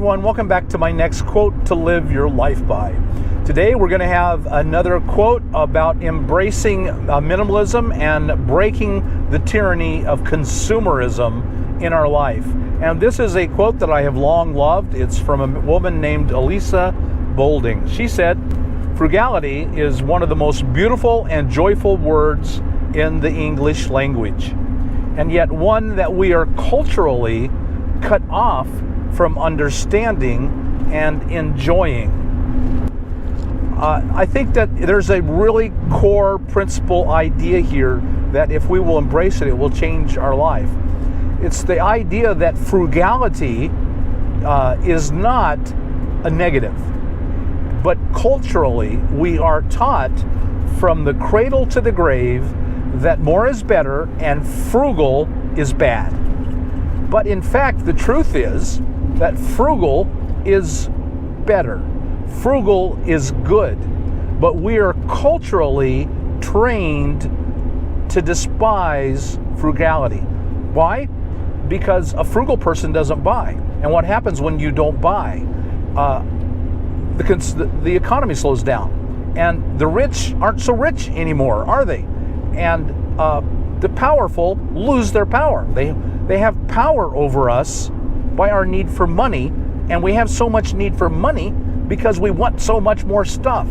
everyone, welcome back to my next quote to live your life by. Today we're going to have another quote about embracing minimalism and breaking the tyranny of consumerism in our life. And this is a quote that I have long loved. It's from a woman named Elisa Boulding. She said, "Frugality is one of the most beautiful and joyful words in the English language, and yet one that we are culturally cut off from understanding and enjoying." I think that there's a really core principle idea here that if we will embrace it, it will change our life. It's the idea that frugality is not a negative, but culturally we are taught from the cradle to the grave that more is better and frugal is bad. But in fact, the truth is that frugal is better. Frugal is good. But we are culturally trained to despise frugality. Why? Because a frugal person doesn't buy. And what happens when you don't buy? The economy slows down. And the rich aren't so rich anymore, are they? And the powerful lose their power. They have power over us by our need for money, and we have so much need for money because we want so much more stuff.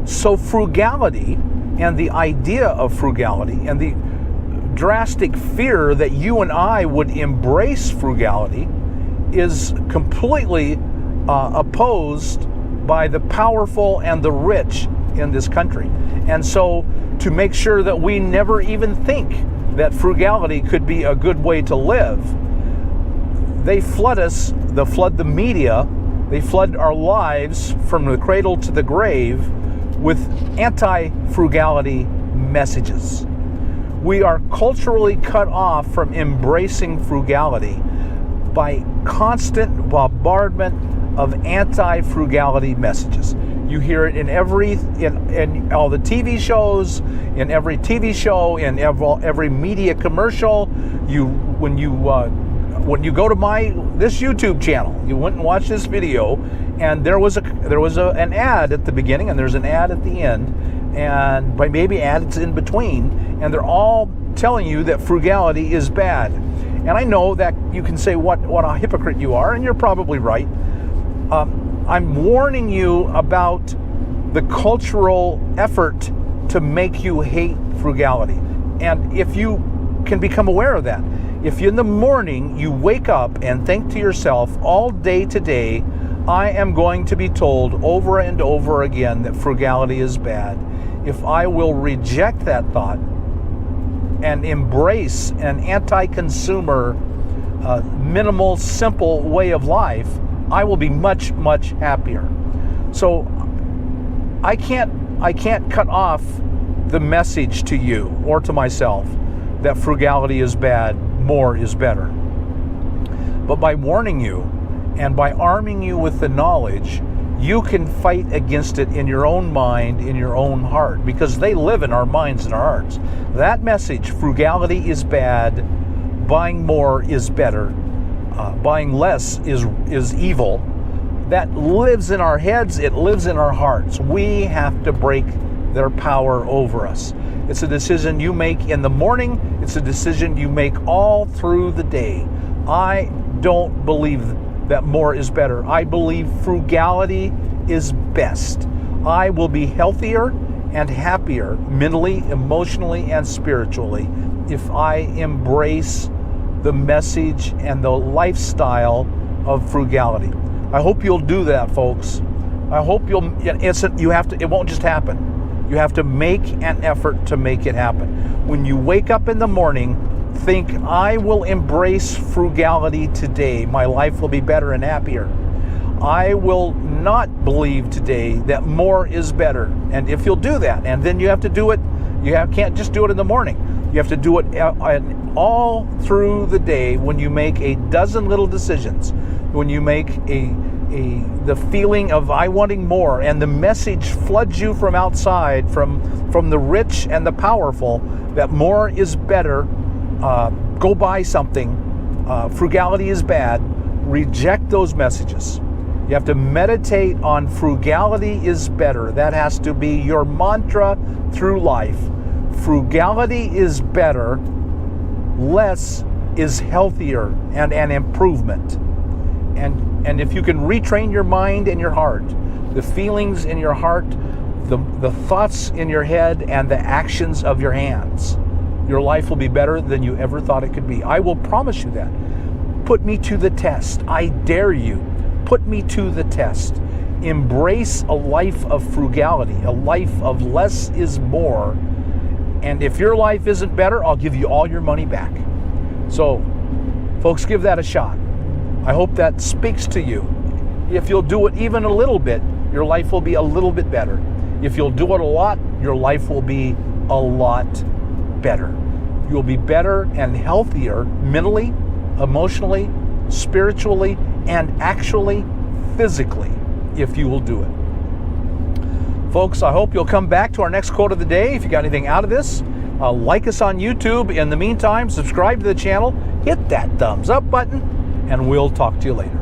So frugality and the idea of frugality and the drastic fear that you and I would embrace frugality is completely opposed by the powerful and the rich in this country. And so to make sure that we never even think that frugality could be a good way to live, they flood us, they flood the media, they flood our lives from the cradle to the grave with anti-frugality messages. We are culturally cut off from embracing frugality by constant bombardment of anti-frugality messages. You hear it in all the TV shows, in every TV show, in every media commercial. When you go to this YouTube channel, you went and watched this video, and there was an ad at the beginning, and there's an ad at the end, and by maybe ads in between, and they're all telling you that frugality is bad. And I know that you can say what a hypocrite you are, and you're probably right. I'm warning you about the cultural effort to make you hate frugality. And if you can become aware of that, if in the morning you wake up and think to yourself all day today, I am going to be told over and over again that frugality is bad. If I will reject that thought and embrace an anti-consumer, minimal, simple way of life, I will be much, much happier. So I can't cut off the message to you or to myself that frugality is bad, more is better. But by warning you and by arming you with the knowledge, you can fight against it in your own mind, in your own heart, because they live in our minds and our hearts. That message, frugality is bad, buying more is better, buying less is evil, that lives in our heads, it lives in our hearts. We have to break their power over us. It's a decision you make in the morning. It's a decision you make all through the day. I don't believe that more is better. I believe frugality is best. I will be healthier and happier mentally, emotionally, and spiritually if I embrace the message and the lifestyle of frugality. I hope you'll do that, folks. I hope it won't just happen. You have to make an effort to make it happen. When you wake up in the morning, think, I will embrace frugality today. My life will be better and happier. I will not believe today that more is better. And if you'll do that, and then you have to do it, can't just do it in the morning. You have to do it all through the day when you make a dozen little decisions, when you make the feeling of I wanting more, and the message floods you from outside, from the rich and the powerful, that more is better. Go buy something. Frugality is bad. reject those messages. You have to meditate on frugality is better. That has to be your mantra through life. Frugality is better. Less is healthier and an improvement. And if you can retrain your mind and your heart, the feelings in your heart, the thoughts in your head, and the actions of your hands, your life will be better than you ever thought it could be. I will promise you that. Put me to the test. I dare you. Put me to the test. Embrace a life of frugality, a life of less is more. And if your life isn't better, I'll give you all your money back. So, folks, give that a shot. I hope that speaks to you. If you'll do it even a little bit, your life will be a little bit better. If you'll do it a lot, your life will be a lot better. You'll be better and healthier mentally, emotionally, spiritually, and actually physically if you will do it. Folks, I hope you'll come back to our next quote of the day. If you got anything out of this, like us on YouTube. In the meantime, subscribe to the channel, hit that thumbs up button, and we'll talk to you later.